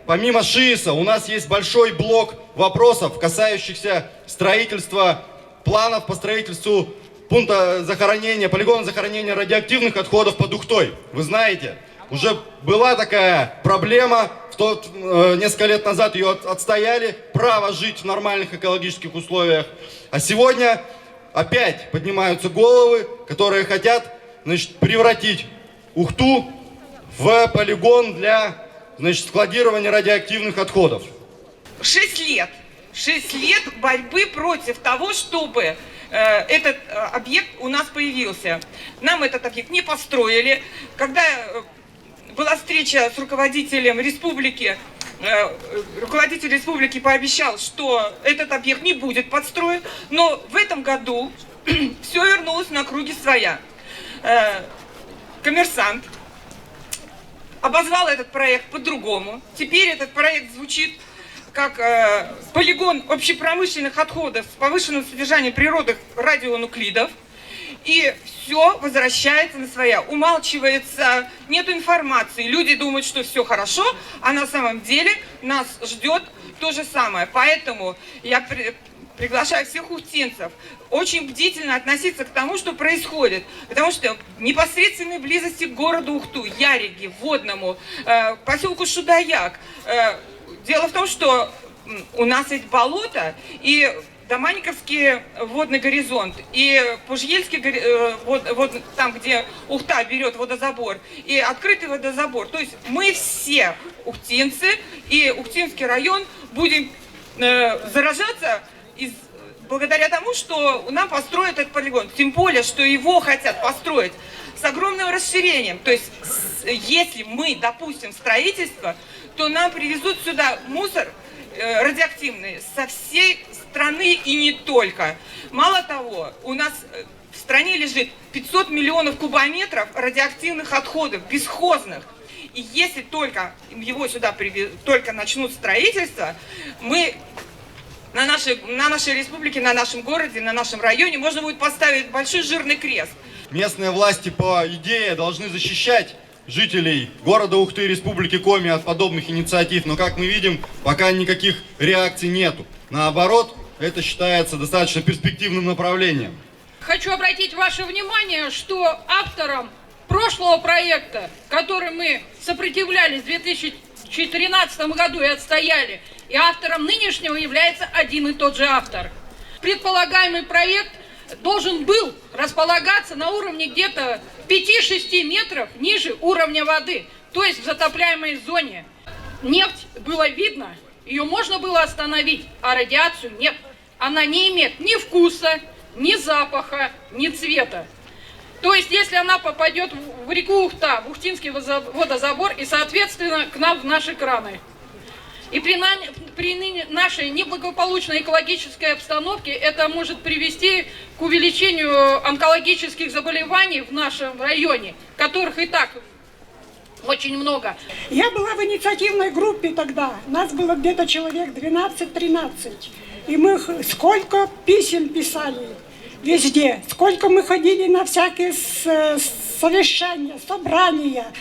помимо ШИИСа, у нас есть большой блок вопросов, касающихся строительства, планов по строительству пункта захоронения, полигона захоронения радиоактивных отходов под Ухтой. Вы знаете, уже была такая проблема, несколько лет назад ее отстояли, право жить в нормальных экологических условиях. А сегодня опять поднимаются головы, которые хотят, значит, превратить Ухту в полигон для, значит, складирования радиоактивных отходов. 6 лет борьбы против того, чтобы этот объект у нас появился. Нам этот объект не построили. Когда была встреча с руководителем республики, руководитель республики пообещал, что этот объект не будет подстроен, но в этом году все вернулось на круги своя. Коммерсант обозвал этот проект по-другому. Теперь этот проект звучит как полигон общепромышленных отходов с повышенным содержанием природных радионуклидов. И все возвращается на своя. Умалчивается, нет информации. Люди думают, что все хорошо, а на самом деле нас ждет то же самое. Поэтому я приглашаю всех ухтинцев очень бдительно относиться к тому, что происходит. Потому что в непосредственной близости к городу Ухту, Яриге, Водному, поселку Шудаяк. Дело в том, что у нас есть болото, и Доманиковский водный горизонт, и Пужьельский, там, где Ухта берет водозабор, и открытый водозабор. То есть мы все ухтинцы и Ухтинский район будем заражаться благодаря тому, что нам построят этот полигон. Тем более, что его хотят построить с огромным расширением. То есть, если мы допустим строительство, то нам привезут сюда мусор радиоактивный со всей страны и не только. Мало того, у нас в стране лежит 500 миллионов кубометров радиоактивных отходов, бесхозных. И если только его сюда только начнут строительство, мы на нашей республике, на нашем городе, на нашем районе можно будет поставить большой жирный крест. Местные власти по идее должны защищать жителей города Ухты и Республики Коми от подобных инициатив, но, как мы видим, пока никаких реакций нету. Наоборот, это считается достаточно перспективным направлением. Хочу обратить ваше внимание, что автором прошлого проекта, который мы сопротивлялись в 2013 году и отстояли, и автором нынешнего является один и тот же автор. Предполагаемый проект должен был располагаться на уровне где-то 5-6 метров ниже уровня воды, то есть в затопляемой зоне. Нефть было видно, ее можно было остановить, а радиацию нет. Она не имеет ни вкуса, ни запаха, ни цвета. То есть, если она попадет в реку Ухта, в Ухтинский водозабор и, соответственно, к нам в наши краны. И при нашей неблагополучной экологической обстановке это может привести к увеличению онкологических заболеваний в нашем районе, которых и так очень много. Я была в инициативной группе тогда, нас было где-то человек 12-13. И мы сколько писем писали везде, сколько мы ходили на всякие совещания, собрания.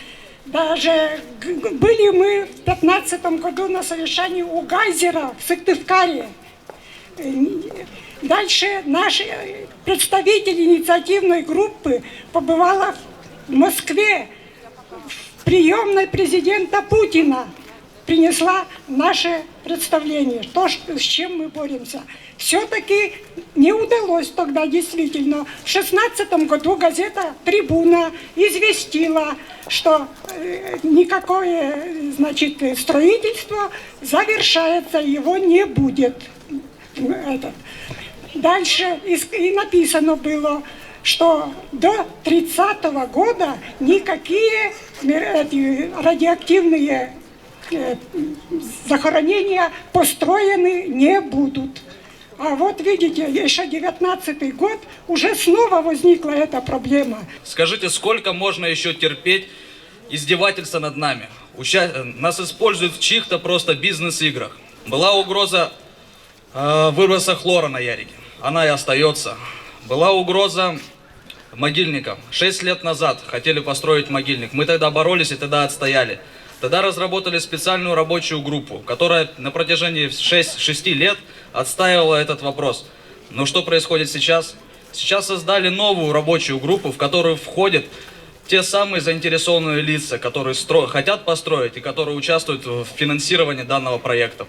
Даже были мы в 2015 году на совещании у Гайзера в Сыктывкаре. Дальше наш представитель инициативной группы побывала в Москве, в приемной президента Путина. Принесла наше представление, то, с чем мы боремся. Все-таки не удалось тогда действительно. В 2016 году газета «Трибуна» известила, что никакое, значит, строительство завершается, его не будет. Дальше и написано было, что до 30 года никакие радиоактивные захоронения построены не будут. А вот видите, еще 19-й год, уже снова возникла эта проблема. Скажите, сколько можно еще терпеть издевательства над нами? Нас используют в чьих-то просто бизнес-играх. Была угроза выброса хлора на Яриге. Она и остается. Была угроза могильникам. 6 лет назад хотели построить могильник. Мы тогда боролись и тогда отстояли. Тогда разработали специальную рабочую группу, которая на протяжении 6 лет отстаивала этот вопрос. Но что происходит сейчас? Сейчас создали новую рабочую группу, в которую входят те самые заинтересованные лица, которые хотят построить и которые участвуют в финансировании данного проекта.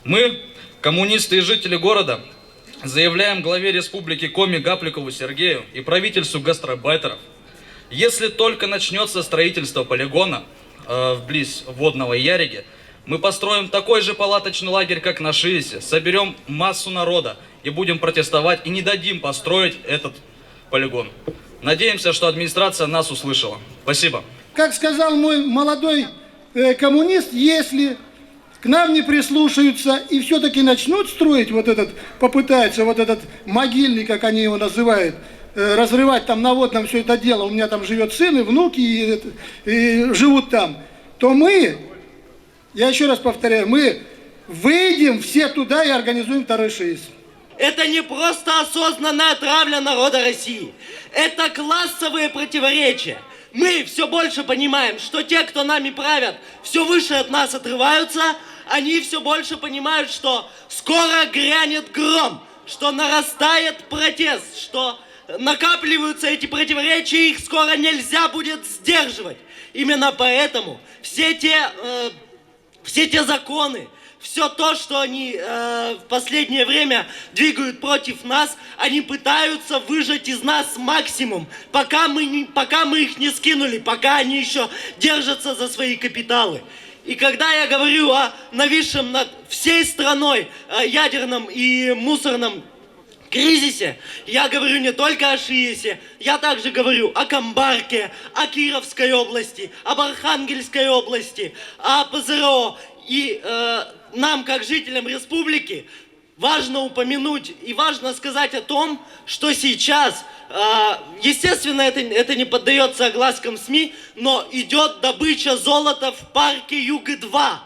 Мы, коммунисты и жители города, заявляем главе республики Коми Гапликову Сергею и правительству гастарбайтеров, если только начнется строительство полигона вблизь водного Яриги, мы построим такой же палаточный лагерь, как на Шиесе, соберем массу народа и будем протестовать и не дадим построить этот полигон. Надеемся, что администрация нас услышала. Спасибо. Как сказал мой молодой коммунист, если к нам не прислушаются и все-таки начнут строить вот этот, попытаются вот этот могильник, как они его называют, разрывать там на водном все это дело, у меня там живет сын и внуки и живут там, то мы, я еще раз повторяю, мы выйдем все туда и организуем второй ШИС. Это не просто осознанная травля народа России. Это классовые противоречия. Мы все больше понимаем, что те, кто нами правят, все выше от нас отрываются. Они все больше понимают, что скоро грянет гром, что нарастает протест, что накапливаются эти противоречия, их скоро нельзя будет сдерживать. Именно поэтому все те законы, все то, что они в последнее время двигают против нас, они пытаются выжать из нас максимум, пока мы их не скинули, пока они еще держатся за свои капиталы. И когда я говорю о нависшем над всей страной ядерном и мусорном кризисе, я говорю не только о Шиесе, я также говорю о Камбарке, о Кировской области, об Архангельской области, о ПЗРО. И нам, как жителям республики, важно упомянуть и важно сказать о том, что сейчас, естественно, это не поддается огласкам СМИ, но идет добыча золота в парке Юга-2.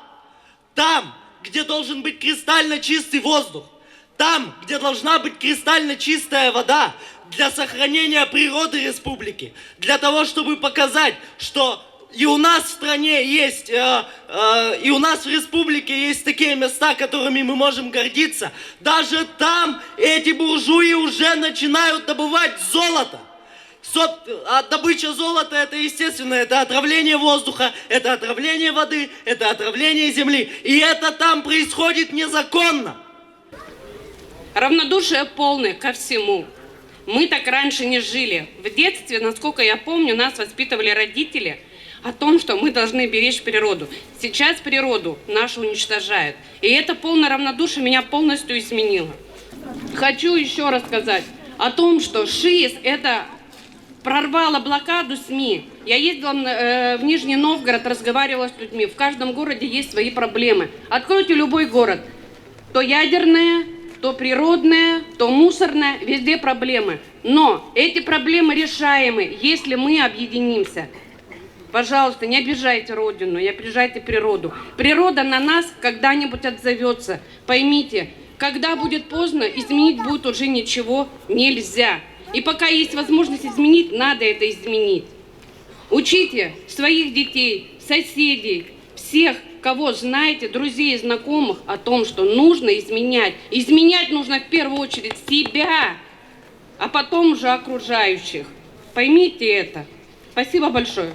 Там, где должен быть кристально чистый воздух, там, где должна быть кристально чистая вода, для сохранения природы республики, для того, чтобы показать, что и у нас в стране есть, и у нас в республике есть такие места, которыми мы можем гордиться. Даже там эти буржуи уже начинают добывать золото. А добыча золота, это естественно, это отравление воздуха, это отравление воды, это отравление земли. И это там происходит незаконно. Равнодушие полное ко всему. Мы так раньше не жили. В детстве, насколько я помню, нас воспитывали родители о том, что мы должны беречь природу. Сейчас природу нашу уничтожают. И это полное равнодушие меня полностью изменило. Хочу еще раз сказать о том, что ШИС это прорвало блокаду СМИ. Я ездила в Нижний Новгород, разговаривала с людьми. В каждом городе есть свои проблемы. Откройте любой город. То ядерное, то природное, то мусорное, везде проблемы. Но эти проблемы решаемы, если мы объединимся. Пожалуйста, не обижайте Родину, не обижайте природу. Природа на нас когда-нибудь отзовется. Поймите, когда будет поздно, изменить будет уже ничего нельзя. И пока есть возможность изменить, надо это изменить. Учите своих детей, соседей, всех, кого знаете, друзей и знакомых о том, что нужно изменять. Изменять нужно в первую очередь себя, а потом уже окружающих. Поймите это. Спасибо большое.